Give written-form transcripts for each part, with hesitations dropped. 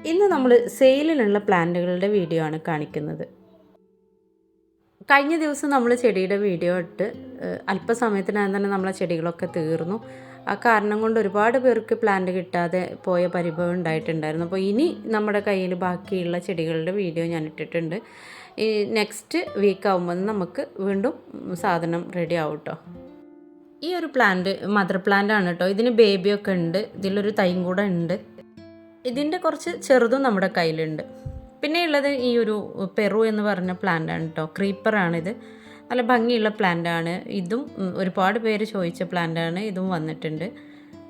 ഇന്ന് നമ്മൾ സെയിലിനുള്ള പ്ലാന്റുകളുടെ വീഡിയോ ആണ് കാണിക്കുന്നത്. കഴിഞ്ഞ ദിവസം നമ്മൾ ചെടിയുടെ വീഡിയോ ഇട്ട് അല്പസമയത്തിനകം തന്നെ നമ്മളെ ചെടികളൊക്കെ തീർന്നു. ആ കാരണം കൊണ്ട് ഒരുപാട് പേർക്ക് പ്ലാന്റ് കിട്ടാതെ പോയ പരിഭവം ഉണ്ടായിട്ടുണ്ടായിരുന്നു. അപ്പോൾ ഇനി നമ്മുടെ കയ്യിൽ ബാക്കിയുള്ള ചെടികളുടെ വീഡിയോ ഞാൻ ഇട്ടിട്ടുണ്ട്. ഈ നെക്സ്റ്റ് വീക്ക് ആകുമ്പോൾ നമുക്ക് വീണ്ടും സാധനം റെഡി ആവും കേട്ടോ. ഈ ഒരു പ്ലാന്റ് മദർ പ്ലാന്റ് ആണ് കേട്ടോ. ഇതിന് ബേബിയൊക്കെ ഉണ്ട്, ഇതിലൊരു തൈയും കൂടെ ഉണ്ട്. ഇതിൻ്റെ കുറച്ച് ചെറുതും നമ്മുടെ കയ്യിലുണ്ട്. പിന്നെ ഉള്ളത് ഈ ഒരു പെറു എന്ന് പറഞ്ഞ പ്ലാന്റാണ് കേട്ടോ. ക്രീപ്പറാണിത്. നല്ല ഭംഗിയുള്ള പ്ലാന്റാണ്. ഇതും ഒരുപാട് പേര് ചോദിച്ച പ്ലാന്റാണ്. ഇതും വന്നിട്ടുണ്ട്.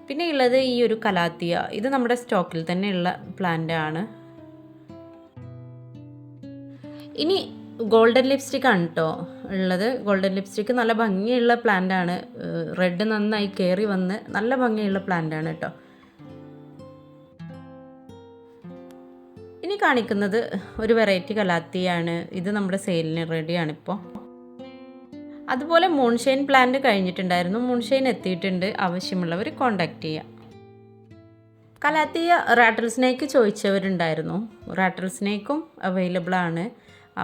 പിന്നെ ഉള്ളത് ഈ ഒരു കലാത്തിയ. ഇത് നമ്മുടെ സ്റ്റോക്കിൽ തന്നെയുള്ള പ്ലാന്റാണ്. ഇനി ഗോൾഡൻ ലിപ്സ്റ്റിക് ആണ് കേട്ടോ ഉള്ളത്. ഗോൾഡൻ ലിപ്സ്റ്റിക് നല്ല ഭംഗിയുള്ള പ്ലാന്റാണ്. റെഡ് നന്നായി കയറി വന്ന് നല്ല ഭംഗിയുള്ള പ്ലാന്റാണ് കേട്ടോ. ഇനി കാണിക്കുന്നത് ഒരു വെറൈറ്റി കലാത്തിയാണ്. ഇത് നമ്മുടെ സെയിലിന് റെഡിയാണിപ്പോൾ. അതുപോലെ മൂൺഷൈൻ പ്ലാന്റ് കഴിഞ്ഞിട്ടുണ്ടായിരുന്നു. മൂൺഷൈൻ എത്തിയിട്ടുണ്ട്. ആവശ്യമുള്ളവർ കോൺടാക്റ്റ് ചെയ്യാം. കലാത്തിയ റാട്ടിൽ സ്നേക്ക് ചോദിച്ചവരുണ്ടായിരുന്നു. റാട്ടിൽ സ്നേക്കും അവൈലബിൾ ആണ്.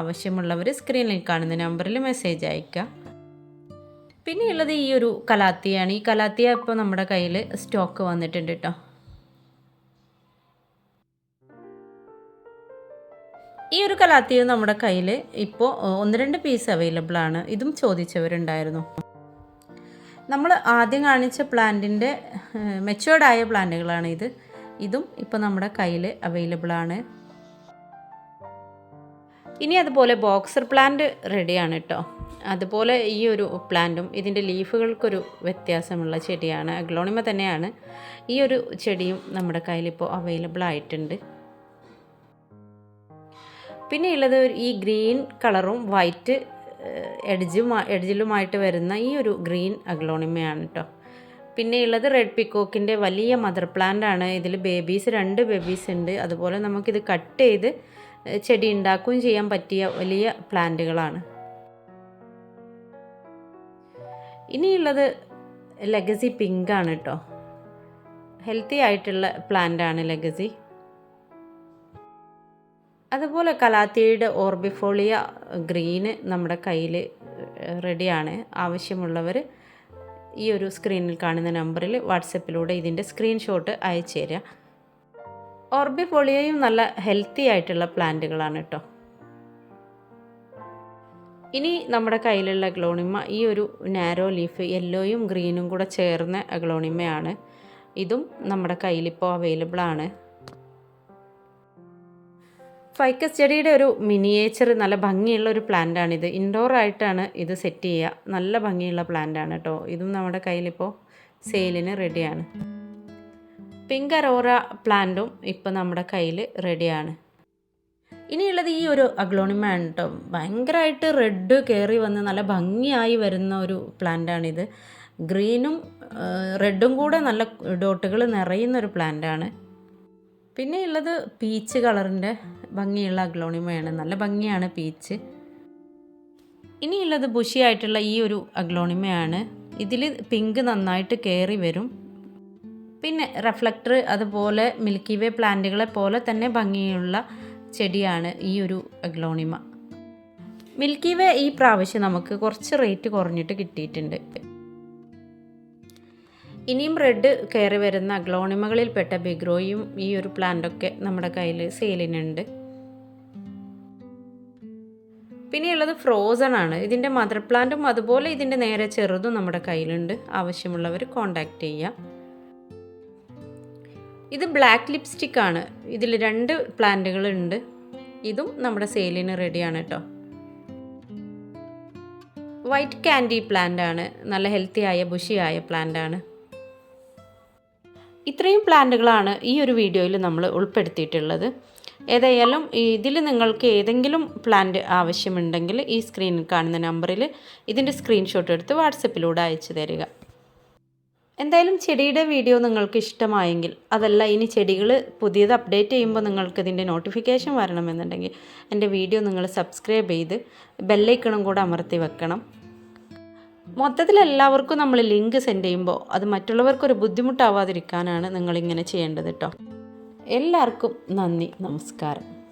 ആവശ്യമുള്ളവർ സ്ക്രീനിൽ കാണുന്ന നമ്പറിൽ മെസ്സേജ് അയയ്ക്കുക. പിന്നെയുള്ളത് ഈ ഒരു കലാത്തിയാണ്. ഈ കലാത്തിയ ഇപ്പോൾ നമ്മുടെ കയ്യിൽ സ്റ്റോക്ക് വന്നിട്ടുണ്ട് കേട്ടോ. ഈ ഒരു കലാത്തിയും നമ്മുടെ കയ്യിൽ ഇപ്പോൾ 1-2 പീസ് അവൈലബിൾ ആണ്. ഇതും ചോദിച്ചവരുണ്ടായിരുന്നു. നമ്മൾ ആദ്യം കാണിച്ച പ്ലാന്റിൻ്റെ മെച്ചുവേർഡായ പ്ലാന്റുകളാണ് ഇത്. ഇതും ഇപ്പോൾ നമ്മുടെ കയ്യിൽ അവൈലബിൾ ആണ്. ഇനി അതുപോലെ ബോക്സർ പ്ലാന്റ് റെഡിയാണ് കേട്ടോ. അതുപോലെ ഈ ഒരു പ്ലാന്റും ഇതിൻ്റെ ലീഫുകൾക്കൊരു വ്യത്യാസമുള്ള ചെടിയാണ്. അഗ്ലോണിമ തന്നെയാണ്. ഈ ഒരു ചെടിയും നമ്മുടെ കയ്യിലിപ്പോൾ അവൈലബിൾ ആയിട്ടുണ്ട്. പിന്നെ ഉള്ളത് ഈ ഗ്രീൻ കളറും വൈറ്റ് എഡ്ജിലുമായിട്ട് വരുന്ന ഈ ഒരു ഗ്രീൻ അഗ്ലോണിമയാണ് കേട്ടോ. പിന്നെ ഉള്ളത് റെഡ് പിക്കോക്കിൻ്റെ വലിയ മദർ പ്ലാന്റ് ആണ്. ഇതിൽ 2 ബേബീസ് ഉണ്ട്. അതുപോലെ നമുക്കിത് കട്ട് ചെയ്ത് ചെടി ഉണ്ടാക്കുകയും ചെയ്യാൻ പറ്റിയ വലിയ പ്ലാന്റുകളാണ്. ഇനിയുള്ളത് ലെഗസി പിങ്ക് ആണ് കേട്ടോ. ഹെൽത്തി ആയിട്ടുള്ള പ്ലാന്റ് ആണ് ലെഗസി. അതുപോലെ കലാത്തിയയുടെ ഓർബിഫോളിയ ഗ്രീന് നമ്മുടെ കയ്യിൽ റെഡിയാണ്. ആവശ്യമുള്ളവർ ഈ ഒരു സ്ക്രീനിൽ കാണുന്ന നമ്പറിൽ വാട്സപ്പിലൂടെ ഇതിൻ്റെ സ്ക്രീൻഷോട്ട് അയച്ചു തരിക. ഓർബിഫോളിയയും നല്ല ഹെൽത്തി ആയിട്ടുള്ള പ്ലാന്റുകളാണ് കേട്ടോ. ഇനി നമ്മുടെ കയ്യിലുള്ള അഗ്ലോണിമ ഈ ഒരു നാരോ ലീഫ് യെല്ലോയും ഗ്രീനും കൂടെ ചേർന്ന അഗ്ലോണിമയാണ്. ഇതും നമ്മുടെ കയ്യിലിപ്പോൾ അവൈലബിൾ ആണ്. ഫൈക്കസ് ചെടിയുടെ ഒരു മിനിയേച്ചർ നല്ല ഭംഗിയുള്ള ഒരു പ്ലാന്റാണിത്. ഇൻഡോർ ആയിട്ടാണ് ഇത് സെറ്റ് ചെയ്യുക. നല്ല ഭംഗിയുള്ള പ്ലാന്റാണ് കേട്ടോ. ഇതും നമ്മുടെ കയ്യിലിപ്പോൾ സെയിലിന് റെഡിയാണ്. പിങ്ക് അറോറ പ്ലാന്റും ഇപ്പോൾ നമ്മുടെ കയ്യിൽ റെഡിയാണ്. ഇനിയുള്ളത് ഈ ഒരു അഗ്ലോണിമ ആണ് കേട്ടോ. ഭയങ്കരമായിട്ട് റെഡ് കയറി വന്ന് നല്ല ഭംഗിയായി വരുന്ന ഒരു പ്ലാന്റാണിത്. ഗ്രീനും റെഡും കൂടെ നല്ല ഡോട്ടുകൾ നിറയുന്നൊരു പ്ലാന്റാണ്. പിന്നെ ഉള്ളത് പീച്ച് കളറിൻ്റെ ഭംഗിയുള്ള അഗ്ലോണിമയാണ്. നല്ല ഭംഗിയാണ് പീച്ച്. ഇനിയുള്ളത് ബുഷിയായിട്ടുള്ള ഈ ഒരു അഗ്ലോണിമയാണ്. ഇതിൽ പിങ്ക് നന്നായിട്ട് കയറി വരും. പിന്നെ റിഫ്ലക്ടർ അതുപോലെ മിൽക്കി വേ പ്ലാന്റുകളെ പോലെ തന്നെ ഭംഗിയുള്ള ചെടിയാണ് ഈ ഒരു അഗ്ലോണിമ. മിൽക്കി വേ ഈ പ്രാവശ്യം നമുക്ക് കുറച്ച് റേറ്റ് കുറഞ്ഞിട്ട് കിട്ടിയിട്ടുണ്ട്. ഇനിയും റെഡ് കയറി വരുന്ന അഗ്ലോണിമകളിൽപ്പെട്ട ബിഗ്രോയും ഈ ഒരു പ്ലാന്റൊക്കെ നമ്മുടെ കയ്യിൽ സെയിലിനുണ്ട്. പിന്നെയുള്ളത് ഫ്രോസൺ ആണ്. ഇതിൻ്റെ മദർ പ്ലാന്റും അതുപോലെ ഇതിൻ്റെ നേരെ ചെറുതും നമ്മുടെ കയ്യിലുണ്ട്. ആവശ്യമുള്ളവർ കോൺടാക്റ്റ് ചെയ്യുക. ഇത് ബ്ലാക്ക് ലിപ്സ്റ്റിക് ആണ്. ഇതിൽ 2 പ്ലാന്റുകളുണ്ട്. ഇതും നമ്മുടെ സെയിലിന് റെഡിയാണ് കേട്ടോ. വൈറ്റ് കാൻഡി പ്ലാന്റ് ആണ്. നല്ല ഹെൽത്തി ആയ ബുഷിയായ പ്ലാന്റ് ആണ്. ഇത്രയും പ്ലാന്റുകളാണ് ഈ ഒരു വീഡിയോയിൽ നമ്മൾ ഉൾപ്പെടുത്തിയിട്ടുള്ളത്. ഏതായാലും ഇതിൽ നിങ്ങൾക്ക് ഏതെങ്കിലും പ്ലാന്റ് ആവശ്യമുണ്ടെങ്കിൽ ഈ സ്ക്രീനിൽ കാണുന്ന നമ്പറിൽ ഇതിൻ്റെ സ്ക്രീൻഷോട്ട് എടുത്ത് വാട്സപ്പിലൂടെ അയച്ചു തരിക. എന്തായാലും ചെടിയുടെ വീഡിയോ നിങ്ങൾക്ക് ഇഷ്ടമായെങ്കിൽ, അതല്ല ഇനി ചെടികൾ പുതിയത് അപ്ഡേറ്റ് ചെയ്യുമ്പോൾ നിങ്ങൾക്ക് ഇതിൻ്റെ നോട്ടിഫിക്കേഷൻ വരണമെന്നുണ്ടെങ്കിൽ എൻ്റെ വീഡിയോ നിങ്ങൾ സബ്സ്ക്രൈബ് ചെയ്ത് ബെല്ലൈക്കണും കൂടെ അമർത്തി വെക്കണം. മൊത്തത്തിൽ എല്ലാവർക്കും നമ്മൾ ലിങ്ക് സെൻഡ് ചെയ്യുമ്പോൾ അത് മറ്റുള്ളവർക്കൊരു ബുദ്ധിമുട്ടാവാതിരിക്കാനാണ് നിങ്ങളിങ്ങനെ ചെയ്യേണ്ടത് കേട്ടോ. എല്ലാവർക്കും നന്ദി, നമസ്കാരം.